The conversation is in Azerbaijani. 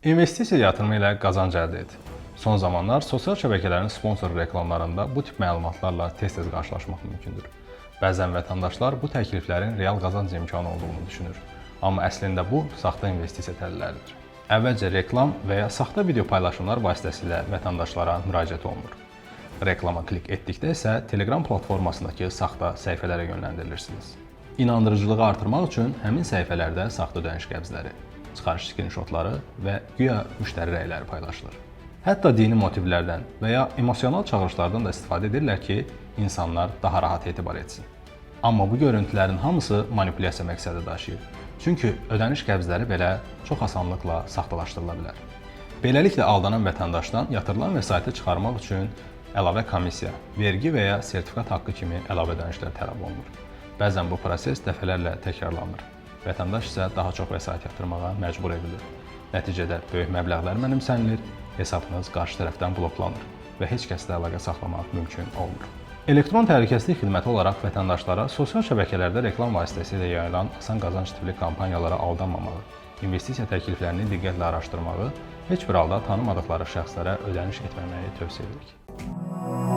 İnvestisiya yatırımı ilə qazanc əldə et. Son zamanlar sosial şəbəkələrin sponsor reklamlarında bu tip məlumatlarla tez-tez qarşılaşmaq mümkündür. Bəzən vətəndaşlar bu təkliflərin real qazanc imkanı olduğunu düşünür. Amma əslində bu saxta investisiya təlləridir. Əvvəlcə reklam və ya saxta video paylaşımlar vasitəsilə vətəndaşlara müraciət olunur. Reklama klik etdikdə isə Telegram platformasındakı saxta səhifələrə yönləndirirsiniz. İnandırıcılığı artırmaq üçün həmin səhifələrdə saxta ödəniş qəbzləri, çıxarış skrinşotları və güya müştəri rəyləri paylaşılır. Hətta dini motivlərdən və ya emosional çağırışlardan da istifadə edirlər ki, insanlar daha rahat etibar etsin. Amma bu görüntülərin hamısı manipulyasiya məqsədi daşıyır. Çünki ödəniş qəbzləri belə çox asanlıqla saxtalaşdırıla bilər. Beləliklə aldanan vətəndaşdan yatırılan vəsaiti çıxarmaq üçün əlavə komissiya, vergi və ya sertifikat haqqı kimi əlavə ödənişlər tələb olunur. Bəzən bu proses dəfələrlə təkrarlanır. Vətəndaş isə daha çox vəsait yatırmağa məcbur edilir. Nəticədə böyük məbləğlər mənimsənilir, hesabınız qarşı tərəfdən bloklanır və heç kəslə əlaqə saxlamaq mümkün olmur. Elektron təhlükəsizlik xidməti olaraq vətəndaşlara sosial şəbəkələrdə reklam vasitəsilə yayılan asan qazanc tipli kampaniyalara aldanmamağı, investisiya təkliflərini diqqətlə araşdırmağı, heç bir halda tanımadıqları şəxslərə ödəniş etməməyi tövsiyə edirik.